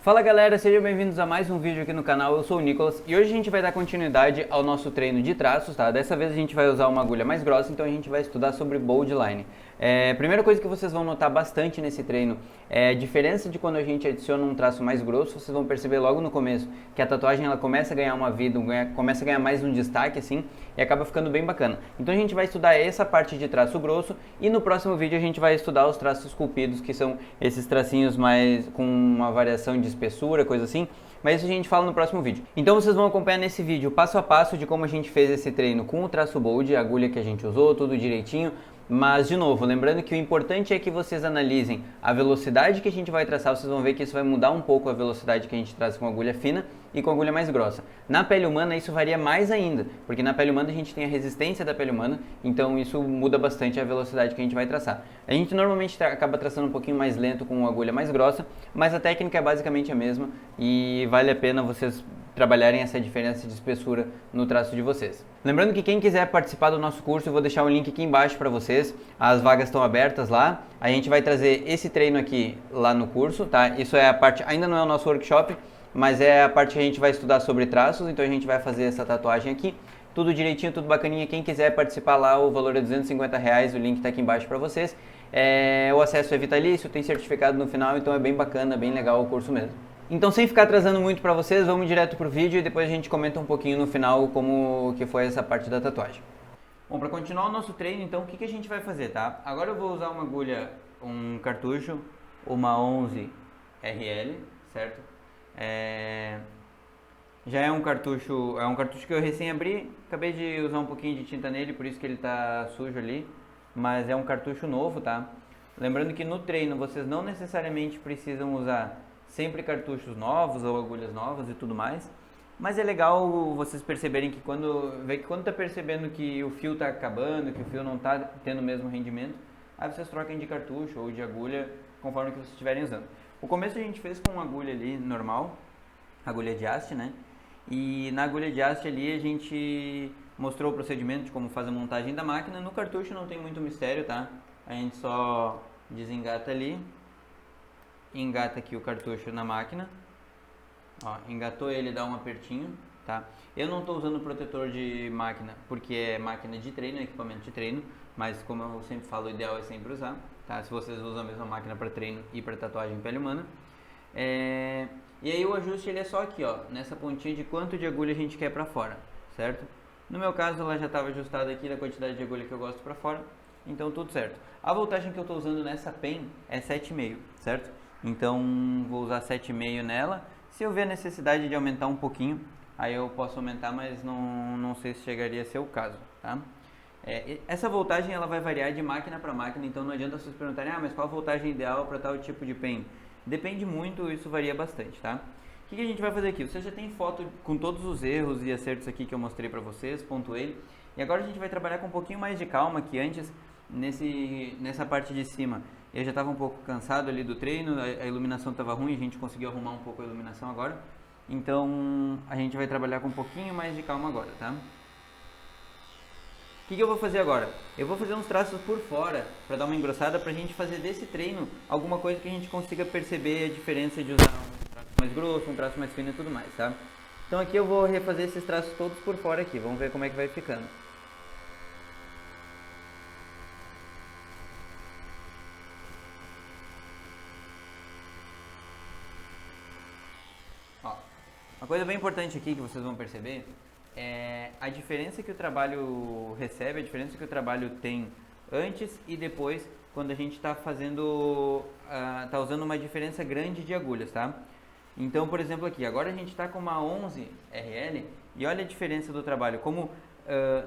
Fala galera, sejam bem-vindos a mais um vídeo aqui no canal, eu sou o Nicolas e hoje a gente vai dar continuidade ao nosso treino de traços, tá? Dessa vez a gente vai usar uma agulha mais grossa, então a gente vai estudar sobre bold line. Primeira coisa que vocês vão notar bastante nesse treino é a diferença de quando a gente adiciona um traço mais grosso. Vocês vão perceber logo no começo que a tatuagem ela começa a ganhar uma vida, começa a ganhar mais um destaque assim e acaba ficando bem bacana. Então a gente vai estudar essa parte de traço grosso e no próximo vídeo a gente vai estudar os traços esculpidos, que são esses tracinhos mais com uma variação de espessura, coisa assim, mas isso a gente fala no próximo vídeo. Então vocês vão acompanhar nesse vídeo passo a passo de como a gente fez esse treino com o traço bold, a agulha que a gente usou, tudo direitinho. Mas, de novo, lembrando que o importante é que vocês analisem a velocidade que a gente vai traçar. Vocês vão ver que isso vai mudar um pouco a velocidade que a gente traça com agulha fina e com agulha mais grossa. Na pele humana isso varia mais ainda, porque na pele humana a gente tem a resistência da pele humana, então isso muda bastante a velocidade que a gente vai traçar. A gente normalmente acaba traçando um pouquinho mais lento com uma agulha mais grossa, mas a técnica é basicamente a mesma e vale a pena vocês trabalharem essa diferença de espessura no traço de vocês. Lembrando que quem quiser participar do nosso curso, eu vou deixar o link aqui embaixo para vocês, as vagas estão abertas lá, a gente vai trazer esse treino aqui lá no curso, tá? Isso é a parte, ainda não é o nosso workshop, mas é a parte que a gente vai estudar sobre traços, então a gente vai fazer essa tatuagem aqui, tudo direitinho, tudo bacaninha. Quem quiser participar lá, o valor é R$250, o link está aqui embaixo para vocês. O acesso é vitalício, tem certificado no final, então é bem bacana, bem legal o curso mesmo. Então, sem ficar atrasando muito para vocês, vamos direto pro vídeo e depois a gente comenta um pouquinho no final como que foi essa parte da tatuagem. Bom, para continuar o nosso treino, então, o que a gente vai fazer, tá? Agora eu vou usar uma agulha, um cartucho, uma 11 RL, certo? Já é um cartucho que eu recém abri, acabei de usar um pouquinho de tinta nele, por isso que ele tá sujo ali, mas é um cartucho novo, tá? Lembrando que no treino vocês não necessariamente precisam usar sempre cartuchos novos ou agulhas novas e tudo mais, mas é legal vocês perceberem que quando tá percebendo que o fio tá acabando, que o fio não tá tendo o mesmo rendimento, aí vocês troquem de cartucho ou de agulha conforme que vocês estiverem usando. O começo a gente fez com uma agulha ali normal, agulha de haste, né? E na agulha de haste ali a gente mostrou o procedimento de como faz a montagem da máquina. No cartucho não tem muito mistério, tá? A gente só desengata ali, engata aqui o cartucho na máquina, ó, engatou ele, dá um apertinho, tá? Eu não estou usando protetor de máquina porque é máquina de treino, é equipamento de treino, mas como eu sempre falo, o ideal é sempre usar, tá? Se vocês usam a mesma máquina para treino e para tatuagem em pele humana. E aí o ajuste ele é só aqui, ó, nessa pontinha de quanto de agulha a gente quer para fora, certo? No meu caso ela já estava ajustada aqui da quantidade de agulha que eu gosto para fora, então tudo certo. A voltagem que eu estou usando nessa pen é 7,5, certo? Então vou usar 7,5 nela. Se eu ver a necessidade de aumentar um pouquinho, aí eu posso aumentar, mas não sei se chegaria a ser o caso, tá? Essa voltagem ela vai variar de máquina para máquina, então não adianta vocês perguntarem, mas qual a voltagem ideal para tal tipo de pen? Depende muito, isso varia bastante, tá? O que a gente vai fazer aqui? Você já tem foto com todos os erros e acertos aqui que eu mostrei para vocês, pontuei. E agora a gente vai trabalhar com um pouquinho mais de calma, que antes, nessa parte de cima, eu já estava um pouco cansado ali do treino, a iluminação estava ruim, a gente conseguiu arrumar um pouco a iluminação agora. Então, a gente vai trabalhar com um pouquinho mais de calma agora, tá? O que eu vou fazer agora? Eu vou fazer uns traços por fora, para dar uma engrossada, para a gente fazer desse treino alguma coisa que a gente consiga perceber a diferença de usar um traço mais grosso, um traço mais fino e tudo mais, tá? Então aqui eu vou refazer esses traços todos por fora aqui, vamos ver como é que vai ficando. Uma coisa bem importante aqui que vocês vão perceber é a diferença que o trabalho recebe, a diferença que o trabalho tem antes e depois, quando a gente está fazendo, tá usando uma diferença grande de agulhas, tá? Então, por exemplo aqui, agora a gente está com uma 11 RL e olha a diferença do trabalho, como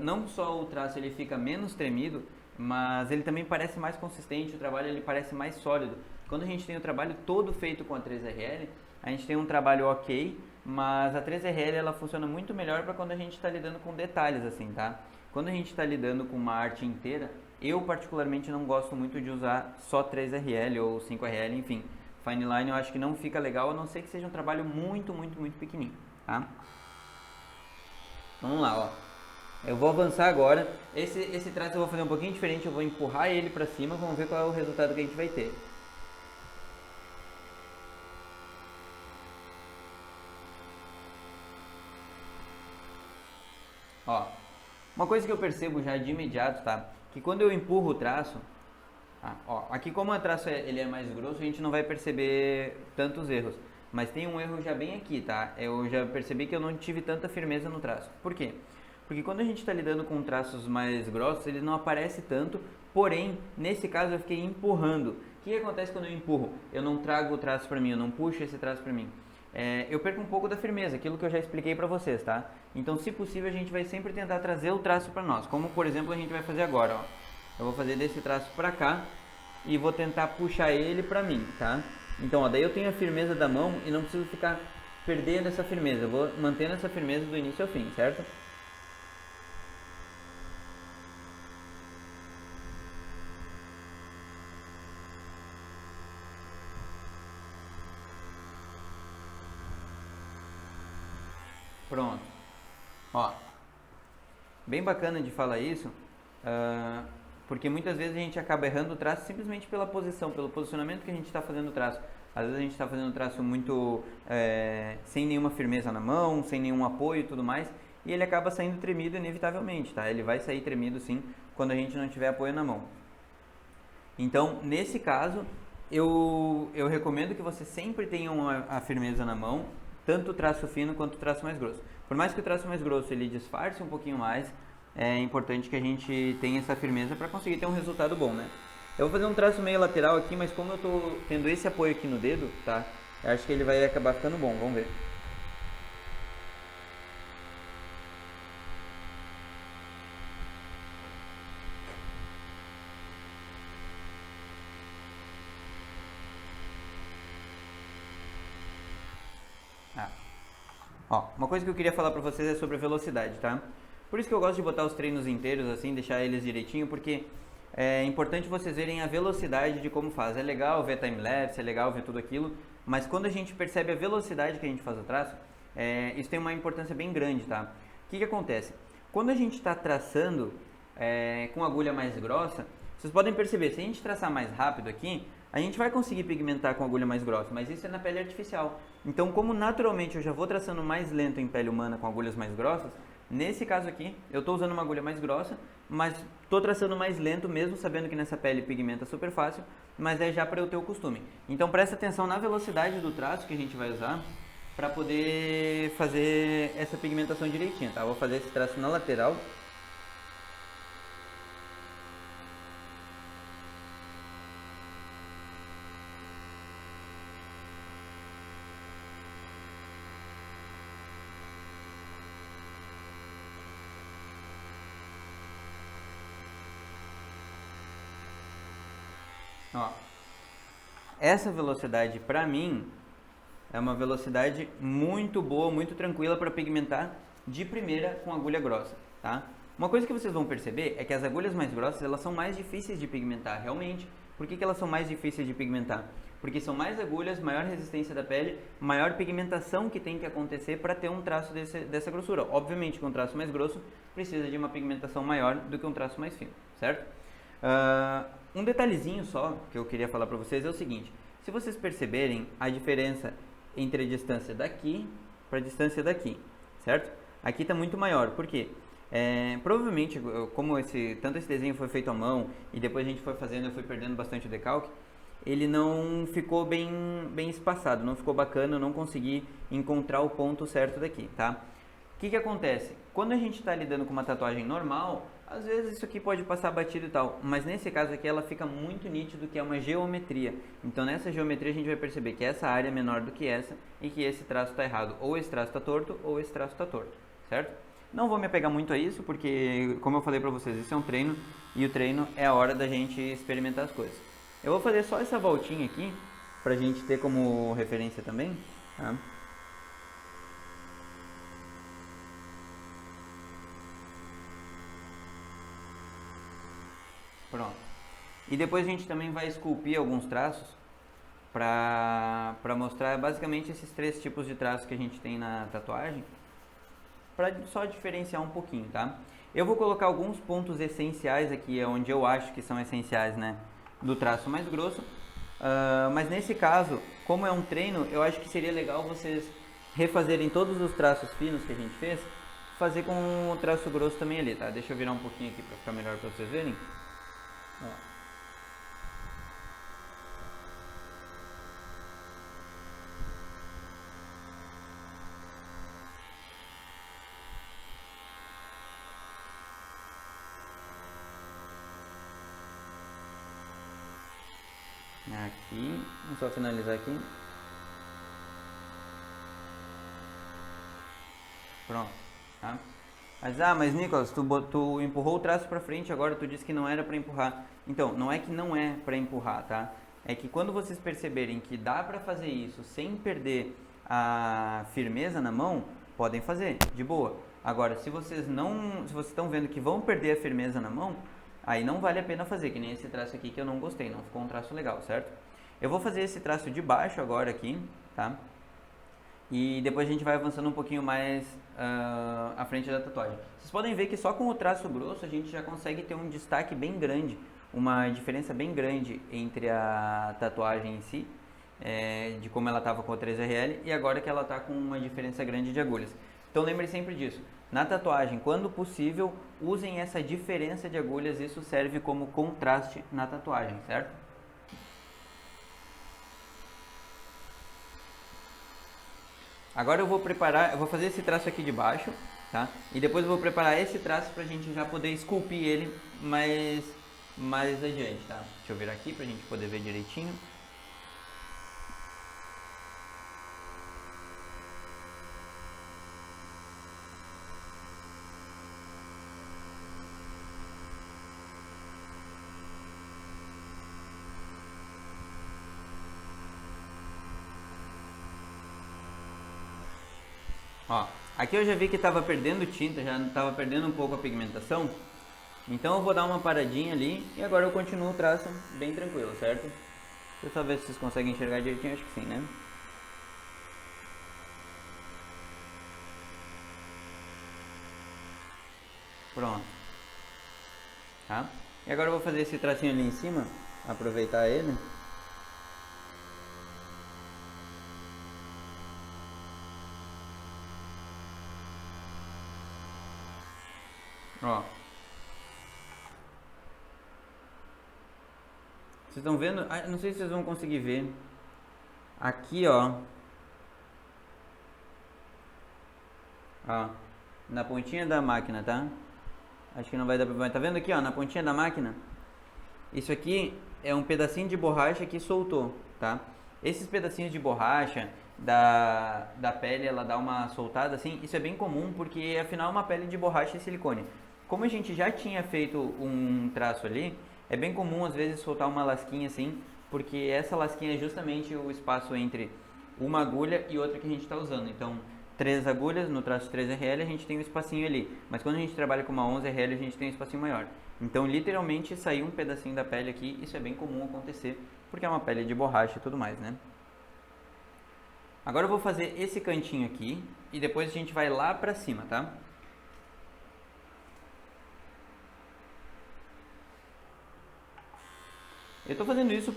não só o traço ele fica menos tremido, mas ele também parece mais consistente, o trabalho ele parece mais sólido. Quando a gente tem o trabalho todo feito com a 3RL, a gente tem um trabalho ok, mas a 3RL ela funciona muito melhor para quando a gente está lidando com detalhes assim, tá? Quando a gente está lidando com uma arte inteira, eu particularmente não gosto muito de usar só 3RL ou 5RL, enfim. Fine Line eu acho que não fica legal, a não ser que seja um trabalho muito pequenininho, tá? Vamos lá, ó. Eu vou avançar agora. Esse traço eu vou fazer um pouquinho diferente, eu vou empurrar ele para cima, vamos ver qual é o resultado que a gente vai ter. Ó, uma coisa que eu percebo já de imediato, tá? Que quando eu empurro o traço, ó, aqui como o traço ele é mais grosso, a gente não vai perceber tantos erros. Mas tem um erro já bem aqui, tá? Eu já percebi que eu não tive tanta firmeza no traço. Por quê? Porque quando a gente está lidando com traços mais grossos, ele não aparece tanto, porém, nesse caso eu fiquei empurrando. O que acontece quando eu empurro? Eu não trago o traço para mim, eu não puxo esse traço para mim. Eu perco um pouco da firmeza, aquilo que eu já expliquei para vocês, tá? Então, se possível, a gente vai sempre tentar trazer o traço para nós, como por exemplo a gente vai fazer agora, ó. Eu vou fazer desse traço para cá e vou tentar puxar ele para mim, tá? Então, ó, daí eu tenho a firmeza da mão e não preciso ficar perdendo essa firmeza, eu vou mantendo essa firmeza do início ao fim, certo? Pronto. Ó, bem bacana de falar isso, porque muitas vezes a gente acaba errando o traço simplesmente pela posição, pelo posicionamento que a gente está fazendo o traço. Às vezes a gente está fazendo o traço muito sem nenhuma firmeza na mão, sem nenhum apoio e tudo mais, e ele acaba saindo tremido inevitavelmente, tá? Ele vai sair tremido sim quando a gente não tiver apoio na mão. Então, nesse caso, eu recomendo que você sempre tenha a firmeza na mão, tanto o traço fino quanto o traço mais grosso. Por mais que o traço mais grosso ele disfarce um pouquinho mais, é importante que a gente tenha essa firmeza para conseguir ter um resultado bom, né? Eu vou fazer um traço meio lateral aqui, mas como eu estou tendo esse apoio aqui no dedo, tá? Eu acho que ele vai acabar ficando bom, vamos ver. Ah. Ó, uma coisa que eu queria falar pra vocês é sobre a velocidade, tá? Por isso que eu gosto de botar os treinos inteiros assim, deixar eles direitinho, porque é importante vocês verem a velocidade de como faz. É legal ver time-lapse, é legal ver tudo aquilo, mas quando a gente percebe a velocidade que a gente faz o traço, isso tem uma importância bem grande, tá? O que acontece? Quando a gente está traçando com agulha mais grossa, vocês podem perceber, se a gente traçar mais rápido aqui, a gente vai conseguir pigmentar com agulha mais grossa, mas isso é na pele artificial. Então, como naturalmente eu já vou traçando mais lento em pele humana com agulhas mais grossas, nesse caso aqui, eu estou usando uma agulha mais grossa, mas estou traçando mais lento, mesmo sabendo que nessa pele pigmenta super fácil, mas é já para eu ter o costume. Então, presta atenção na velocidade do traço que a gente vai usar para poder fazer essa pigmentação direitinho, tá? Eu vou fazer esse traço na lateral. Ó, essa velocidade para mim é uma velocidade muito boa, muito tranquila para pigmentar de primeira com agulha grossa, tá? Uma coisa que vocês vão perceber é que as agulhas mais grossas elas são mais difíceis de pigmentar, realmente. Por que elas são mais difíceis de pigmentar? Porque são mais agulhas, maior resistência da pele, maior pigmentação que tem que acontecer para ter um traço dessa grossura. Obviamente que um traço mais grosso precisa de uma pigmentação maior do que um traço mais fino, certo? Um detalhezinho só que eu queria falar para vocês é o seguinte: se vocês perceberem a diferença entre a distância daqui para a distância daqui, certo? Aqui está muito maior, por quê? Provavelmente, como tanto esse desenho foi feito à mão e depois a gente foi fazendo, eu fui perdendo bastante o decalque, ele não ficou bem espaçado, não ficou bacana, eu não consegui encontrar o ponto certo daqui, tá? O que acontece? Quando a gente está lidando com uma tatuagem normal, às vezes isso aqui pode passar batido e tal, mas nesse caso aqui ela fica muito nítido que é uma geometria. Então nessa geometria a gente vai perceber que essa área é menor do que essa e que esse traço está errado. Ou esse traço está torto ou esse traço está torto, certo? Não vou me apegar muito a isso porque, como eu falei pra vocês, isso é um treino e o treino é a hora da gente experimentar as coisas. Eu vou fazer só essa voltinha aqui pra gente ter como referência também, tá? Pronto. E depois a gente também vai esculpir alguns traços para mostrar basicamente esses três tipos de traços que a gente tem na tatuagem, para só diferenciar um pouquinho, tá? Eu vou colocar alguns pontos essenciais aqui, onde eu acho que são essenciais, né, do traço mais grosso, mas nesse caso, como é um treino, eu acho que seria legal vocês refazerem todos os traços finos que a gente fez, fazer com o traço grosso também ali, tá? Deixa eu virar um pouquinho aqui para ficar melhor para vocês verem. Ó. Aqui, vamos só finalizar aqui. Pronto, tá? Mas Nicolas, tu empurrou o traço para frente agora, tu disse que não era para empurrar. Então, não é que não é para empurrar, tá? É que quando vocês perceberem que dá para fazer isso sem perder a firmeza na mão, podem fazer, de boa. Agora, se vocês estão vendo que vão perder a firmeza na mão, aí não vale a pena fazer, que nem esse traço aqui que eu não gostei, não ficou um traço legal, certo? Eu vou fazer esse traço de baixo agora aqui, tá? E depois a gente vai avançando um pouquinho mais à frente da tatuagem. Vocês podem ver que só com o traço grosso a gente já consegue ter um destaque bem grande, uma diferença bem grande entre a tatuagem em si, de como ela estava com a 3RL e agora que ela está com uma diferença grande de agulhas. Então lembre sempre disso. Na tatuagem, quando possível, usem essa diferença de agulhas, isso serve como contraste na tatuagem, certo? Agora eu vou fazer esse traço aqui de baixo, tá? E depois eu vou preparar esse traço pra gente já poder esculpir ele mais adiante, tá? Deixa eu virar aqui pra gente poder ver direitinho. Ó, aqui eu já vi que estava perdendo tinta, já estava perdendo um pouco a pigmentação. Então eu vou dar uma paradinha ali e agora eu continuo o traço bem tranquilo, certo? Deixa eu só ver se vocês conseguem enxergar direitinho, acho que sim, né? Pronto. Tá? E agora eu vou fazer esse tracinho ali em cima, aproveitar ele. Ó. Vocês estão vendo? Ah, não sei se vocês vão conseguir ver. Aqui, ó. Ó. Na pontinha da máquina, tá? Acho que não vai dar pra ver. Tá vendo aqui, ó? Na pontinha da máquina. Isso aqui é um pedacinho de borracha que soltou, tá? Esses pedacinhos de borracha da pele, ela dá uma soltada assim. Isso é bem comum porque afinal é uma pele de borracha e silicone. Como a gente já tinha feito um traço ali, é bem comum às vezes soltar uma lasquinha assim, porque essa lasquinha é justamente o espaço entre uma agulha e outra que a gente está usando. Então, 3 agulhas no traço 3RL a gente tem um espacinho ali, mas quando a gente trabalha com uma 11RL a gente tem um espacinho maior. Então, literalmente saiu um pedacinho da pele aqui, isso é bem comum acontecer, porque é uma pele de borracha e tudo mais, né? Agora eu vou fazer esse cantinho aqui e depois a gente vai lá pra cima, tá? Eu estou fazendo isso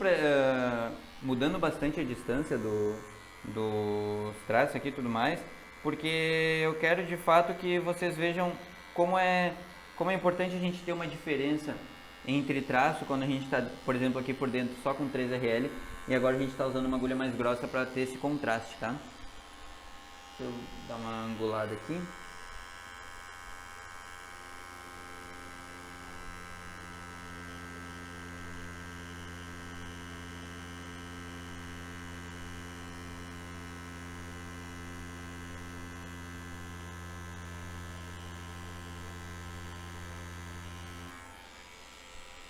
mudando bastante a distância dos traços aqui e tudo mais, porque eu quero de fato que vocês vejam como é importante a gente ter uma diferença entre traço quando a gente está, por exemplo, aqui por dentro só com 3RL e agora a gente está usando uma agulha mais grossa para ter esse contraste, tá? Deixa eu dar uma angulada aqui.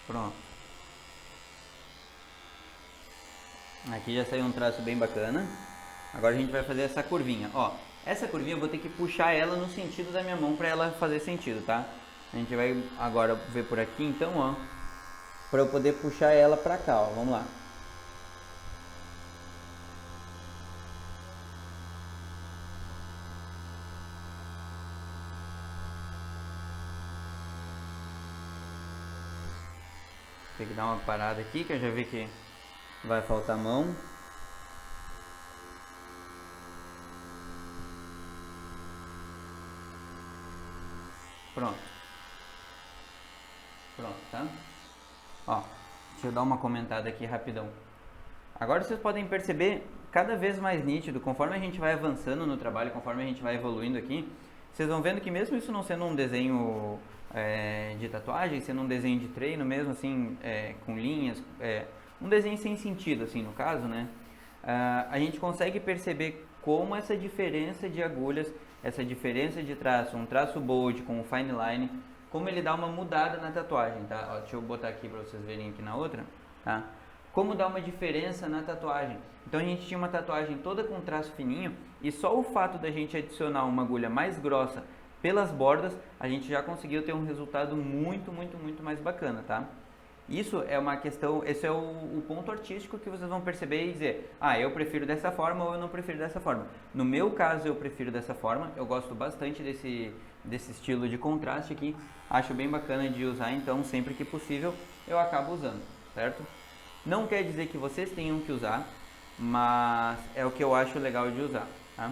Pronto. Aqui já saiu um traço bem bacana. Agora a gente vai fazer essa curvinha. Ó, essa curvinha eu vou ter que puxar ela no sentido da minha mão para ela fazer sentido, tá? A gente vai agora ver por aqui, então, ó, para eu poder puxar ela para cá, ó. Vamos lá. Tem que dar uma parada aqui, que eu já vi que vai faltar mão. Pronto. Pronto, tá? Ó, deixa eu dar uma comentada aqui rapidão. Agora vocês podem perceber cada vez mais nítido, conforme a gente vai avançando no trabalho, conforme a gente vai evoluindo aqui, vocês vão vendo que mesmo isso não sendo um desenho de tatuagem, sendo um desenho de treino mesmo, assim, com linhas, um desenho sem sentido, assim, no caso, né? A gente consegue perceber como essa diferença de agulhas, essa diferença de traço, um traço bold com um fine line, como ele dá uma mudada na tatuagem, tá? Ó, deixa eu botar aqui para vocês verem aqui na outra, tá? Como dá uma diferença na tatuagem. Então a gente tinha uma tatuagem toda com traço fininho e só o fato da gente adicionar uma agulha mais grossa pelas bordas, a gente já conseguiu ter um resultado muito mais bacana, tá? Isso é uma questão, esse é o ponto artístico que vocês vão perceber e dizer, eu prefiro dessa forma ou eu não prefiro dessa forma. No meu caso, eu prefiro dessa forma, eu gosto bastante desse estilo de contraste aqui, acho bem bacana de usar, então sempre que possível eu acabo usando, certo? Não quer dizer que vocês tenham que usar, mas é o que eu acho legal de usar, tá?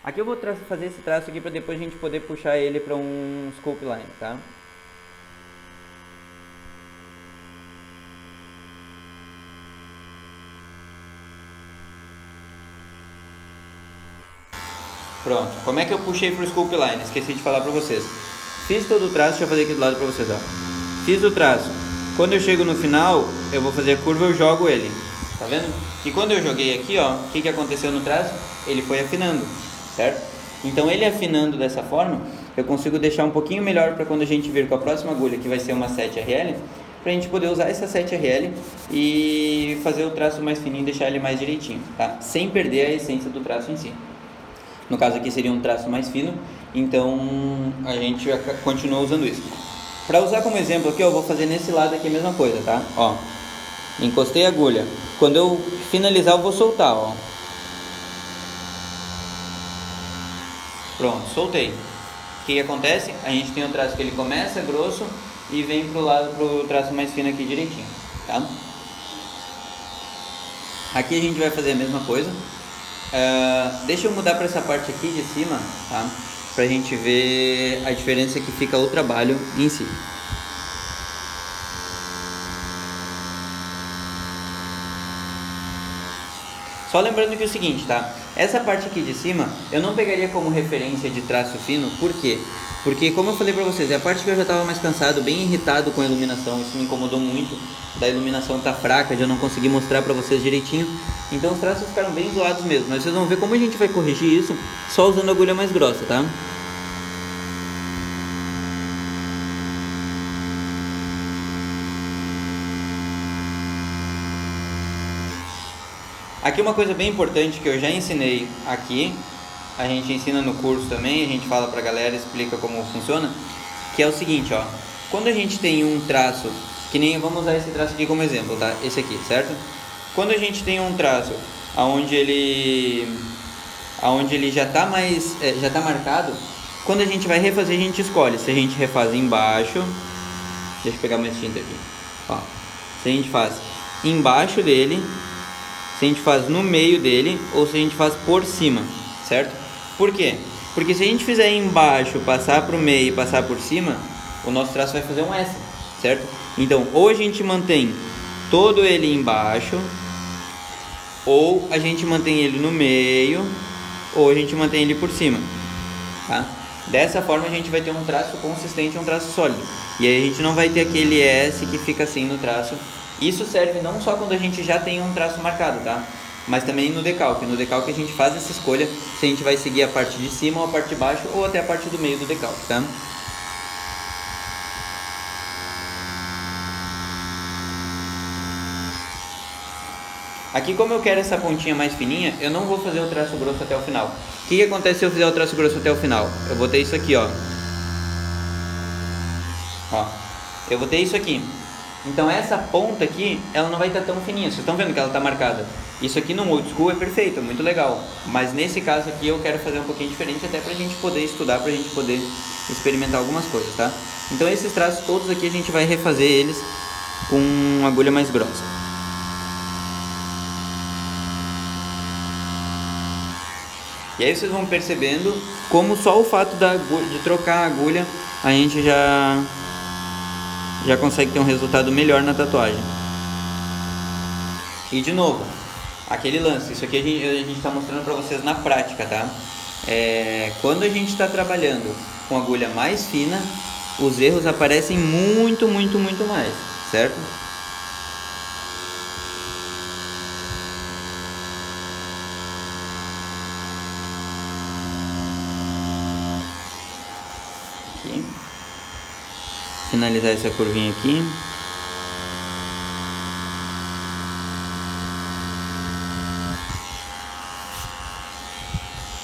Aqui eu vou fazer esse traço aqui para depois a gente poder puxar ele para um scope line, tá? Pronto, como é que eu puxei pro scope line? Esqueci de falar pra vocês. Fiz todo o traço, deixa eu fazer aqui do lado pra vocês, ó. Fiz o traço. Quando eu chego no final, eu vou fazer a curva, eu jogo ele. Tá vendo? E quando eu joguei aqui, ó, o que aconteceu no traço? Ele foi afinando, certo? Então ele afinando dessa forma, eu consigo deixar um pouquinho melhor para quando a gente vir com a próxima agulha, que vai ser uma 7RL, pra gente poder usar essa 7RL e fazer o traço mais fininho e deixar ele mais direitinho, tá? Sem perder a essência do traço em si. No caso aqui seria um traço mais fino, então a gente continua usando isso. Para usar como exemplo aqui, eu vou fazer nesse lado aqui a mesma coisa, tá? Ó, encostei a agulha. Quando eu finalizar, eu vou soltar, ó. Pronto, soltei. O que acontece? A gente tem um traço que ele começa grosso e vem pro lado pro traço mais fino aqui direitinho, tá? Aqui a gente vai fazer a mesma coisa. Deixa eu mudar para essa parte aqui de cima, tá? Pra gente ver a diferença que fica o trabalho em si. Só lembrando que é o seguinte, tá? Essa parte aqui de cima eu não pegaria como referência de traço fino, por quê? Porque, como eu falei pra vocês, é a parte que eu já estava mais cansado, bem irritado com a iluminação. Isso me incomodou muito, da iluminação tá fraca, de eu não conseguir mostrar pra vocês direitinho. Então os traços ficaram bem zoados mesmo. Mas vocês vão ver como a gente vai corrigir isso só usando a agulha mais grossa, tá? Aqui uma coisa bem importante que eu já ensinei aqui, a gente ensina no curso também, a gente fala pra galera, explica como funciona, que é o seguinte, ó, quando a gente tem um traço, que nem, vamos usar esse traço aqui como exemplo, tá? Esse aqui, certo? Quando a gente tem um traço onde ele já tá mais, já tá marcado, quando a gente vai refazer, a gente escolhe se a gente refaz embaixo, deixa eu pegar mais tinta aqui, ó, se a gente faz embaixo dele, se a gente faz no meio dele ou se a gente faz por cima, certo? Por quê? Porque se a gente fizer embaixo, passar para o meio e passar por cima, o nosso traço vai fazer um S, certo? Então, ou a gente mantém todo ele embaixo, ou a gente mantém ele no meio, ou a gente mantém ele por cima, tá? Dessa forma a gente vai ter um traço consistente, um traço sólido. E aí a gente não vai ter aquele S que fica assim no traço. Isso serve não só quando a gente já tem um traço marcado, tá? Mas também no decalque. No decalque a gente faz essa escolha se a gente vai seguir a parte de cima ou a parte de baixo ou até a parte do meio do decalque, tá? Aqui, como eu quero essa pontinha mais fininha, eu não vou fazer o traço grosso até o final. O que acontece se eu fizer o traço grosso até o final? Eu vou ter isso aqui, ó. Ó, eu vou ter isso aqui. Então essa ponta aqui, ela não vai estar tão fininha. Vocês estão vendo que ela está marcada? Isso aqui no old school é perfeito, é muito legal. Mas nesse caso aqui eu quero fazer um pouquinho diferente, até pra gente poder estudar, pra gente poder experimentar algumas coisas, tá? Então esses traços todos aqui a gente vai refazer eles com uma agulha mais grossa. E aí vocês vão percebendo como só o fato de trocar a agulha a gente já consegue ter um resultado melhor na tatuagem. E de novo, aquele lance, isso aqui a gente está mostrando para vocês na prática, tá? Quando a gente está trabalhando com agulha mais fina, os erros aparecem muito mais, certo? Aqui. Finalizar essa curvinha aqui.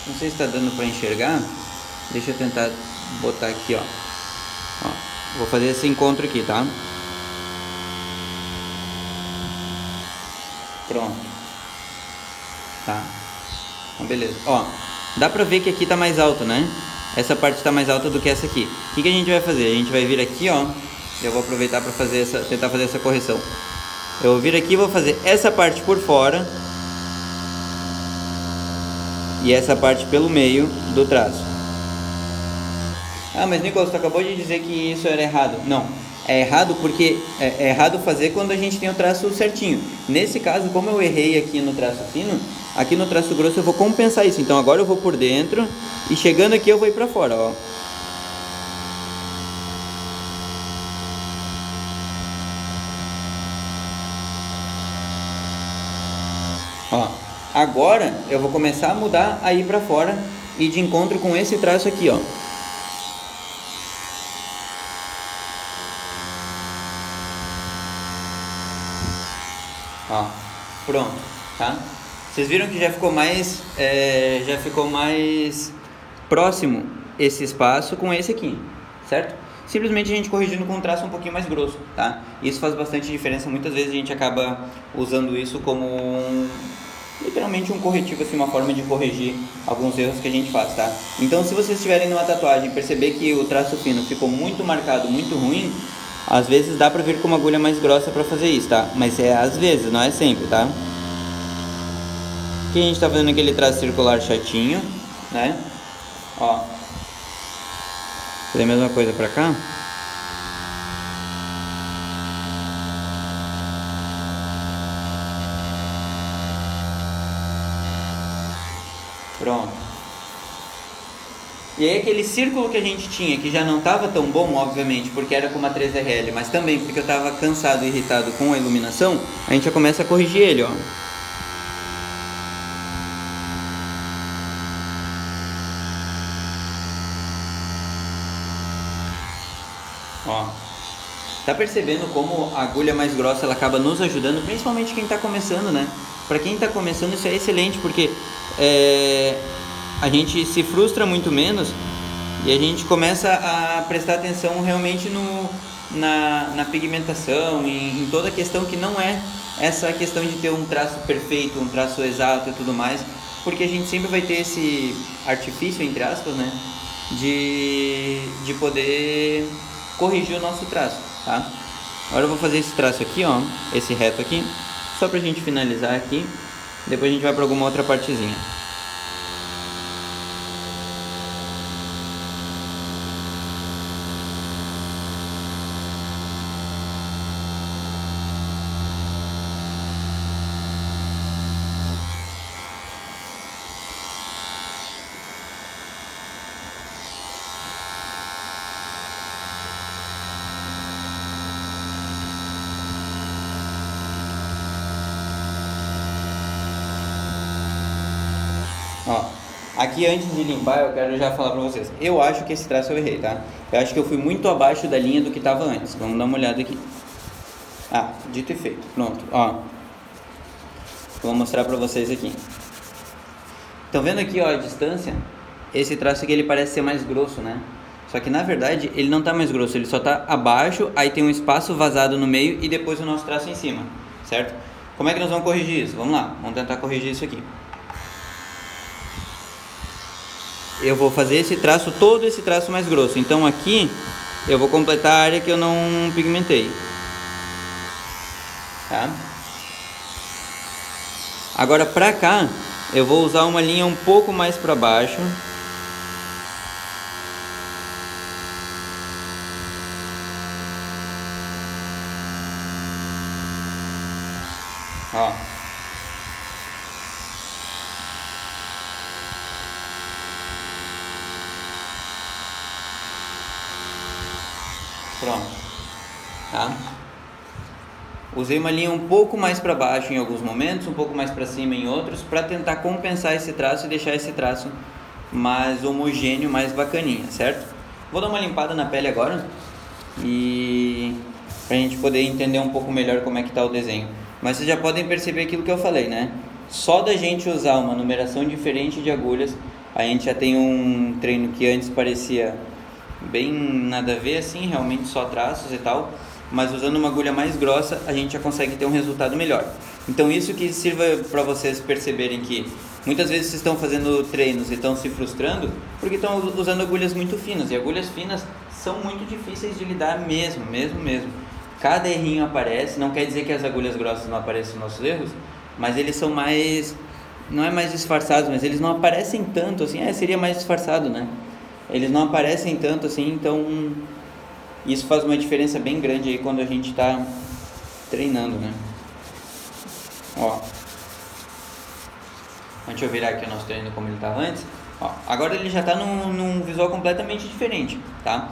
Não sei se está dando para enxergar. Deixa eu tentar botar aqui, ó. Vou fazer esse encontro aqui, tá? Pronto. Tá. Então, beleza. Ó, dá pra ver que aqui tá mais alto, né? Essa parte tá mais alta do que essa aqui. O que a gente vai fazer? A gente vai vir aqui, ó. Eu vou aproveitar para tentar fazer essa correção. Eu vou vir aqui e vou fazer essa parte por fora e essa parte pelo meio do traço. Ah, mas Nicolas, tu acabou de dizer que isso era errado. Não, é errado porque é errado fazer quando a gente tem o traço certinho. Nesse caso, como eu errei aqui no traço fino, aqui no traço grosso eu vou compensar isso. Então agora eu vou por dentro e chegando aqui eu vou ir pra fora, ó. Ó, agora eu vou começar a mudar a ir pra fora e de encontro com esse traço aqui, ó. Ó, pronto, tá? Vocês viram que já ficou mais próximo esse espaço com esse aqui, certo? Simplesmente a gente corrigindo com um traço um pouquinho mais grosso, tá? Isso faz bastante diferença. Muitas vezes a gente acaba usando isso como literalmente um corretivo, assim, uma forma de corrigir alguns erros que a gente faz, tá? Então, se vocês estiverem numa tatuagem e perceber que o traço fino ficou muito marcado, muito ruim, às vezes dá pra vir com uma agulha mais grossa pra fazer isso, tá? Mas é às vezes, não é sempre, tá? Aqui a gente tá fazendo aquele traço circular chatinho, né? Ó. Fazer a mesma coisa pra cá. Pronto. E aí aquele círculo que a gente tinha, que já não estava tão bom, obviamente, porque era com uma 3RL, mas também porque eu estava cansado e irritado com a iluminação, a gente já começa a corrigir ele, ó. Ó. Tá percebendo como a agulha mais grossa ela acaba nos ajudando, principalmente quem está começando, né? Para quem está começando isso é excelente, porque a gente se frustra muito menos e a gente começa a prestar atenção realmente na pigmentação, em toda a questão que não é essa questão de ter um traço perfeito, um traço exato e tudo mais, porque a gente sempre vai ter esse artifício, entre aspas, né? De poder corrigir o nosso traço, tá? Agora eu vou fazer esse traço aqui, ó, esse reto aqui, só pra gente finalizar aqui, depois a gente vai pra alguma outra partezinha. Ó, aqui antes de limpar eu quero já falar pra vocês. Eu acho que esse traço eu errei, tá? Eu acho que eu fui muito abaixo da linha do que tava antes. Vamos dar uma olhada aqui. Ah, dito e feito. Pronto, ó. Vou mostrar pra vocês aqui. Estão vendo aqui, ó, a distância? Esse traço aqui ele parece ser mais grosso, né? Só que na verdade ele não tá mais grosso, ele só tá abaixo, aí tem um espaço vazado no meio e depois o nosso traço em cima, certo? Como é que nós vamos corrigir isso? Vamos lá, vamos tentar corrigir isso aqui. Eu vou fazer esse traço, todo esse traço mais grosso. Então aqui eu vou completar a área que eu não pigmentei, tá? Agora pra cá Eu vou usar uma linha um pouco mais para baixo. Ó. Pronto. Tá? Usei uma linha um pouco mais para baixo em alguns momentos, um pouco mais para cima em outros, para tentar compensar esse traço e deixar esse traço mais homogêneo, mais bacaninha, certo? Vou dar uma limpada na pele agora e pra gente poder entender um pouco melhor como é que tá o desenho. Mas vocês já podem perceber aquilo que eu falei, né? Só da gente usar uma numeração diferente de agulhas, a gente já tem um treino que antes parecia bem nada a ver, assim, realmente só traços e tal, mas usando uma agulha mais grossa a gente já consegue ter um resultado melhor. Então isso que sirva para vocês perceberem que muitas vezes vocês estão fazendo treinos e estão se frustrando porque estão usando agulhas muito finas, e agulhas finas são muito difíceis de lidar mesmo. Cada errinho aparece, não quer dizer que as agulhas grossas não apareçam nos nossos erros, mas eles são mais, não é mais disfarçados, mas eles não aparecem tanto assim, seria mais disfarçado, né? Eles não aparecem tanto assim, então isso faz uma diferença bem grande aí quando a gente está treinando, né? Ó, deixa eu virar aqui o nosso treino como ele estava antes. Ó, agora ele já está num visual completamente diferente, tá?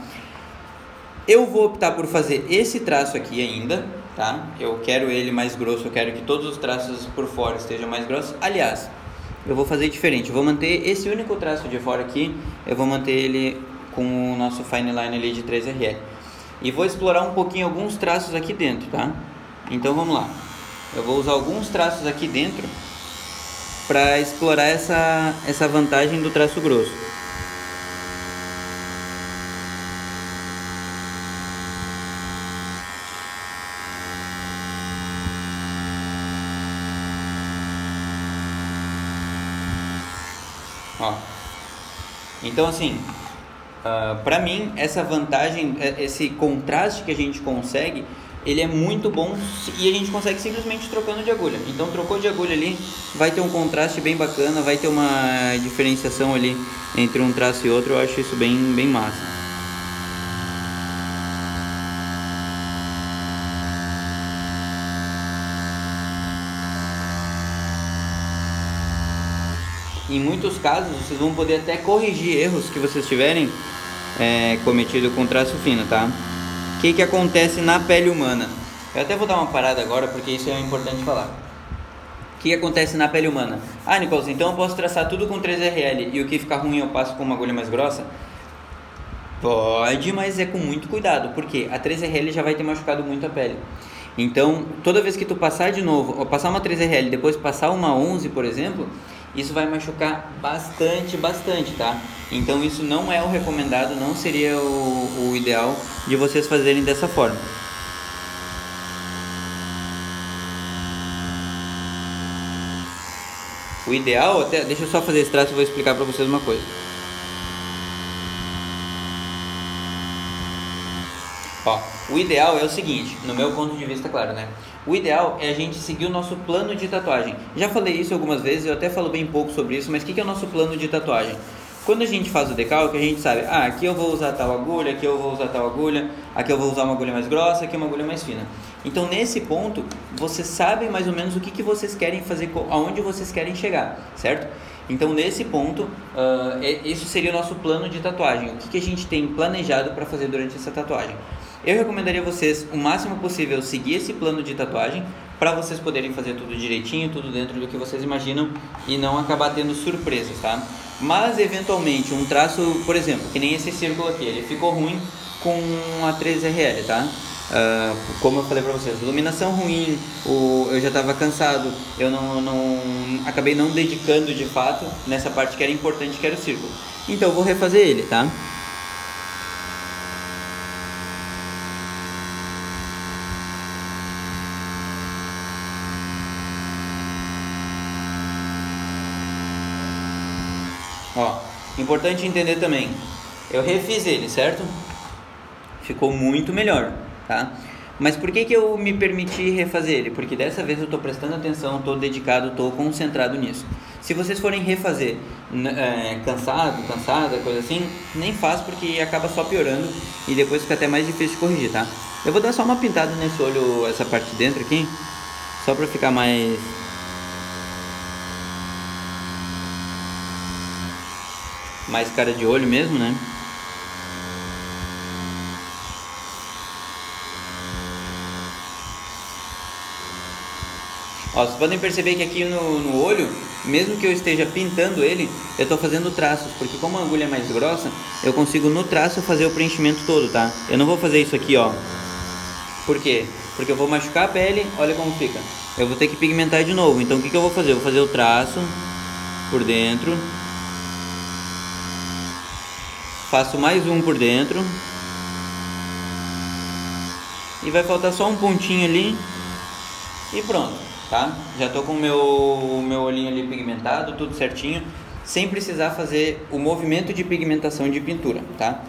Eu vou optar por fazer esse traço aqui ainda, tá? Eu quero ele mais grosso, eu quero que todos os traços por fora estejam mais grossos. Aliás, eu vou fazer diferente, eu vou manter esse único traço de fora aqui, eu vou manter ele com o nosso fine line ali de 3RL. E vou explorar um pouquinho alguns traços aqui dentro, tá? Então vamos lá. Eu vou usar alguns traços aqui dentro para explorar essa vantagem do traço grosso. Ó. Então assim, para mim essa vantagem, esse contraste que a gente consegue, ele é muito bom e a gente consegue simplesmente trocando de agulha. Então trocou de agulha ali, vai ter um contraste bem bacana, vai ter uma diferenciação ali entre um traço e outro. Eu acho isso bem massa. Em muitos casos vocês vão poder até corrigir erros que vocês tiverem cometido com traço fino, tá? O que acontece na pele humana? Eu até vou dar uma parada agora porque isso é importante falar. O que acontece na pele humana? Nicolas, então eu posso traçar tudo com 3RL e o que ficar ruim eu passo com uma agulha mais grossa? Pode, mas é com muito cuidado, porque a 3RL já vai ter machucado muito a pele. Então, toda vez que tu passar de novo, ou passar uma 3RL e depois passar uma 11, por exemplo, isso vai machucar bastante, tá? Então isso não é o recomendado, não seria o ideal de vocês fazerem dessa forma. O ideal, até deixa eu só fazer esse traço e vou explicar pra vocês uma coisa. Ó, o ideal é o seguinte, no meu ponto de vista, claro, né? O ideal é a gente seguir o nosso plano de tatuagem. Já falei isso algumas vezes, eu até falo bem pouco sobre isso, mas o que é o nosso plano de tatuagem? Quando a gente faz o decalque, a gente sabe, aqui eu vou usar tal agulha, aqui eu vou usar tal agulha, aqui eu vou usar uma agulha mais grossa, aqui uma agulha mais fina. Então, nesse ponto, vocês sabem mais ou menos o que vocês querem fazer, aonde vocês querem chegar, certo? Então, nesse ponto, isso seria o nosso plano de tatuagem. O que a gente tem planejado para fazer durante essa tatuagem? Eu recomendaria vocês, o máximo possível, seguir esse plano de tatuagem para vocês poderem fazer tudo direitinho, tudo dentro do que vocês imaginam e não acabar tendo surpresas, tá? Mas, eventualmente, um traço, por exemplo, que nem esse círculo aqui, ele ficou ruim com a 3RL, tá? Como eu falei pra vocês, iluminação ruim, eu já estava cansado, eu acabei não dedicando de fato nessa parte que era importante, que era o círculo. Então eu vou refazer ele, tá? Ó, importante entender também, eu refiz ele, certo? Ficou muito melhor, tá? Mas por que eu me permiti refazer ele? Porque dessa vez eu estou prestando atenção, estou dedicado, estou concentrado nisso. Se vocês forem refazer cansada, coisa assim, nem faz porque acaba só piorando e depois fica até mais difícil de corrigir, tá? Eu vou dar só uma pintada nesse olho, essa parte de dentro aqui, só pra ficar mais cara de olho mesmo, né? Ó, vocês podem perceber que aqui no olho, mesmo que eu esteja pintando ele, eu estou fazendo traços, porque como a agulha é mais grossa, eu consigo no traço fazer o preenchimento todo, tá? Eu não vou fazer isso aqui, ó. Por quê? Porque eu vou machucar a pele, olha como fica. Eu vou ter que pigmentar de novo, então o que eu vou fazer? Eu vou fazer o traço por dentro. Faço mais um por dentro. E vai faltar só um pontinho ali. E pronto, tá? Já tô com o meu olhinho ali pigmentado, tudo certinho. Sem precisar fazer o movimento de pigmentação de pintura, tá?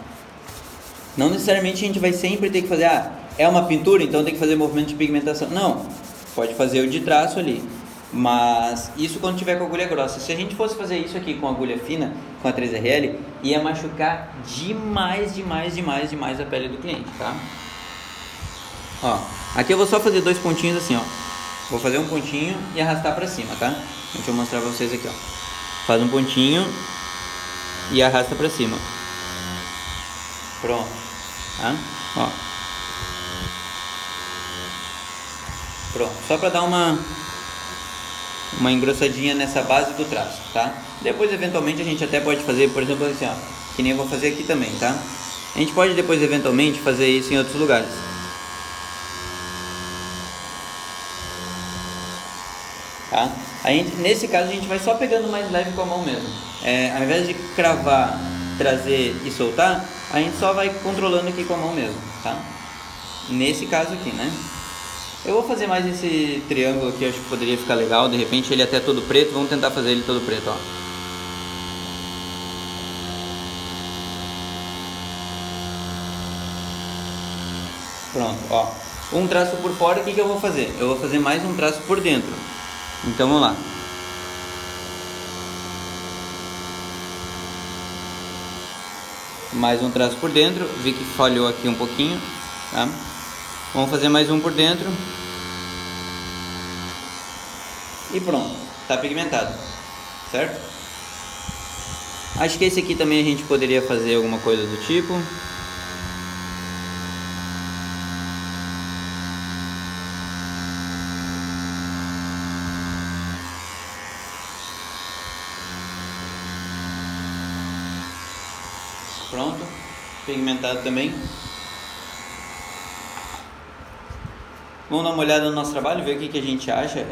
Não necessariamente a gente vai sempre ter que fazer, é uma pintura, então tem que fazer movimento de pigmentação. Não, pode fazer o de traço ali. Mas isso quando tiver com agulha grossa. Se a gente fosse fazer isso aqui com agulha fina, com a 3RL, ia machucar demais a pele do cliente, tá? Ó, aqui eu vou só fazer 2 pontinhos assim, ó. Vou fazer um pontinho e arrastar pra cima, tá? Deixa eu mostrar pra vocês aqui, ó. Faz um pontinho e arrasta pra cima. Pronto, tá? Ó. Pronto, só pra dar uma engrossadinha nessa base do traço, tá? Depois eventualmente a gente até pode fazer, por exemplo, assim, ó, que nem eu vou fazer aqui também, tá? A gente pode depois eventualmente fazer isso em outros lugares. Tá? Aí, nesse caso a gente vai só pegando mais leve com a mão mesmo. Ao invés de cravar, trazer e soltar, a gente só vai controlando aqui com a mão mesmo, tá? Nesse caso aqui, né? Eu vou fazer mais esse triângulo aqui, acho que poderia ficar legal. De repente ele até todo preto, vamos tentar fazer ele todo preto, ó. Pronto, ó. Um traço por fora, o que eu vou fazer? Eu vou fazer mais um traço por dentro. Então vamos lá. Mais um traço por dentro, vi que falhou aqui um pouquinho, tá? Vamos fazer mais um por dentro. E pronto, tá pigmentado, certo? Acho que esse aqui também a gente poderia fazer alguma coisa do tipo. Pronto, pigmentado também. Vamos dar uma olhada no nosso trabalho, ver o que a gente acha.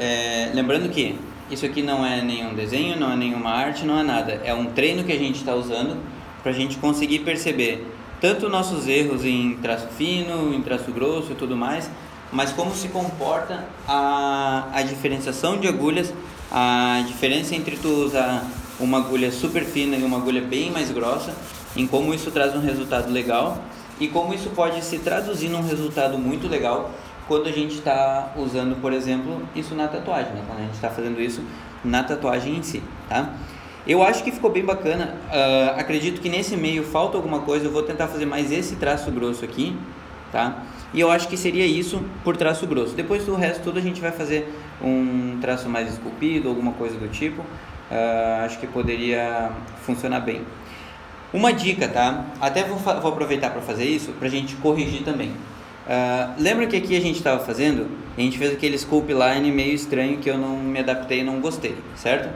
Lembrando que isso aqui não é nenhum desenho, não é nenhuma arte, não é nada. É um treino que a gente está usando para a gente conseguir perceber tanto nossos erros em traço fino, em traço grosso e tudo mais, mas como se comporta a diferenciação de agulhas, a diferença entre tu usar uma agulha super fina e uma agulha bem mais grossa, em como isso traz um resultado legal e como isso pode se traduzir num resultado muito legal quando a gente está usando, por exemplo, isso na tatuagem, né? Quando a gente está fazendo isso na tatuagem em si, tá? Eu acho que ficou bem bacana. Acredito que nesse meio falta alguma coisa. Eu vou tentar fazer mais esse traço grosso aqui, tá? E eu acho que seria isso por traço grosso. Depois do resto tudo a gente vai fazer um traço mais esculpido, alguma coisa do tipo. Acho que poderia funcionar bem. Uma dica, tá? Até vou aproveitar para fazer isso, para a gente corrigir também. Lembra que aqui a gente estava fazendo? A gente fez aquele sculpt line meio estranho que eu não me adaptei e não gostei, certo?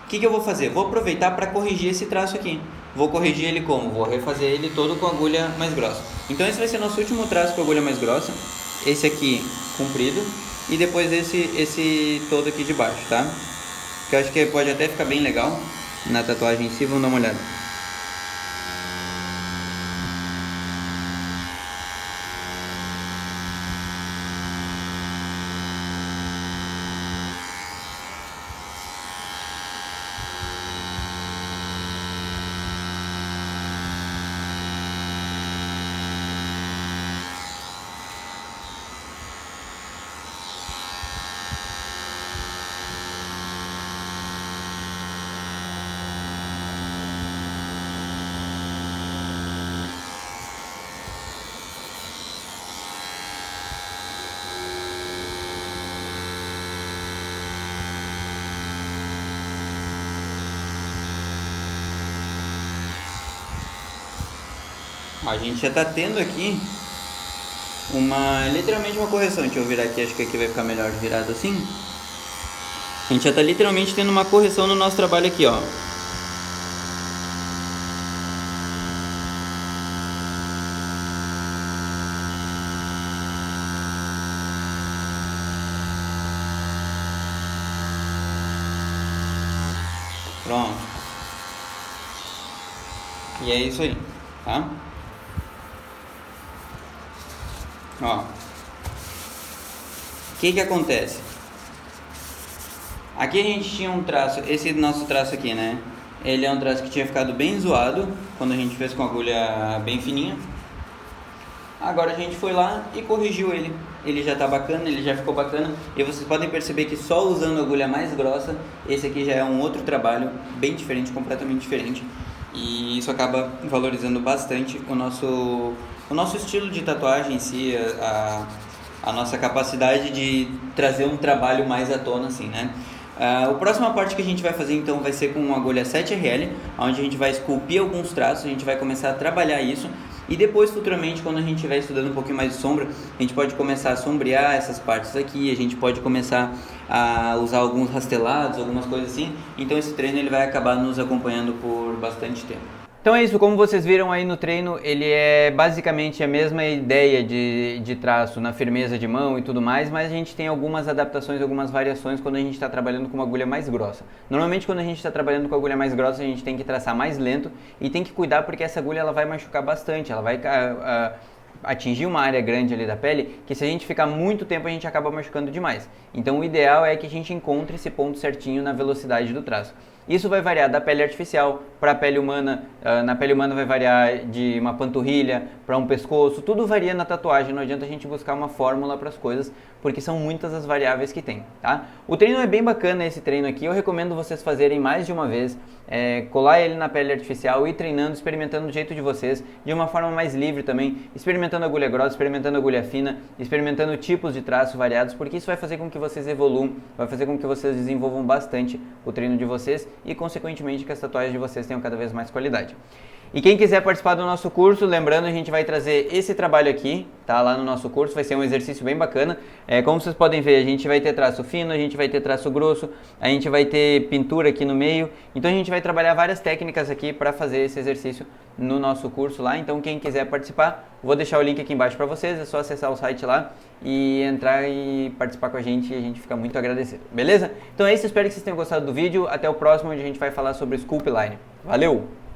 O que eu vou fazer? Vou aproveitar para corrigir esse traço aqui. Vou corrigir ele como? Vou refazer ele todo com agulha mais grossa. Então esse vai ser nosso último traço com agulha mais grossa. Esse aqui comprido e depois esse todo aqui de baixo, tá? Que eu acho que pode até ficar bem legal na tatuagem em si. Vamos dar uma olhada. Ó, a gente já tá tendo aqui literalmente uma correção. Deixa eu virar aqui, acho que aqui vai ficar melhor virado assim. A gente já tá literalmente tendo uma correção no nosso trabalho aqui, ó. Pronto. E é isso aí, tá? Ó. O que acontece? Aqui a gente tinha um traço, esse nosso traço aqui, né? Ele é um traço que tinha ficado bem zoado quando a gente fez com agulha bem fininha. Agora a gente foi lá e corrigiu ele. Ele já tá bacana, ele já ficou bacana. E vocês podem perceber que só usando a agulha mais grossa, esse aqui já é um outro trabalho bem diferente, completamente diferente. E isso acaba valorizando bastante o nosso estilo de tatuagem em si, a nossa capacidade de trazer um trabalho mais à tona, assim, né? A próxima parte que a gente vai fazer então vai ser com uma agulha 7RL, onde a gente vai esculpir alguns traços, a gente vai começar a trabalhar isso. E depois, futuramente, quando a gente estiver estudando um pouquinho mais de sombra, a gente pode começar a sombrear essas partes aqui, a gente pode começar a usar alguns rastelados, algumas coisas assim. Então esse treino ele vai acabar nos acompanhando por bastante tempo. Então é isso, como vocês viram aí no treino, ele é basicamente a mesma ideia de traço na firmeza de mão e tudo mais, mas a gente tem algumas adaptações, algumas variações quando a gente está trabalhando com uma agulha mais grossa. Normalmente quando a gente está trabalhando com a agulha mais grossa, a gente tem que traçar mais lento e tem que cuidar porque essa agulha ela vai machucar bastante, ela vai atingir uma área grande ali da pele, que se a gente ficar muito tempo a gente acaba machucando demais. Então o ideal é que a gente encontre esse ponto certinho na velocidade do traço. Isso vai variar da pele artificial para a pele humana, na pele humana vai variar de uma panturrilha para um pescoço, tudo varia na tatuagem, não adianta a gente buscar uma fórmula para as coisas, porque são muitas as variáveis que tem, tá? O treino é bem bacana esse treino aqui, eu recomendo vocês fazerem mais de uma vez, colar ele na pele artificial e ir treinando, experimentando do jeito de vocês, de uma forma mais livre também, experimentando agulha grossa, experimentando agulha fina, experimentando tipos de traço variados, porque isso vai fazer com que vocês evoluam, vai fazer com que vocês desenvolvam bastante o treino de vocês e, consequentemente, que as tatuagens de vocês tenham cada vez mais qualidade. E quem quiser participar do nosso curso, lembrando, a gente vai trazer esse trabalho aqui, tá? Lá no nosso curso, vai ser um exercício bem bacana. Como vocês podem ver, a gente vai ter traço fino, a gente vai ter traço grosso, a gente vai ter pintura aqui no meio. Então a gente vai trabalhar várias técnicas aqui para fazer esse exercício no nosso curso lá. Então quem quiser participar, vou deixar o link aqui embaixo para vocês, é só acessar o site lá e entrar e participar com a gente e a gente fica muito agradecido, beleza? Então é isso, espero que vocês tenham gostado do vídeo. Até o próximo, onde a gente vai falar sobre Sculpt Line. Valeu!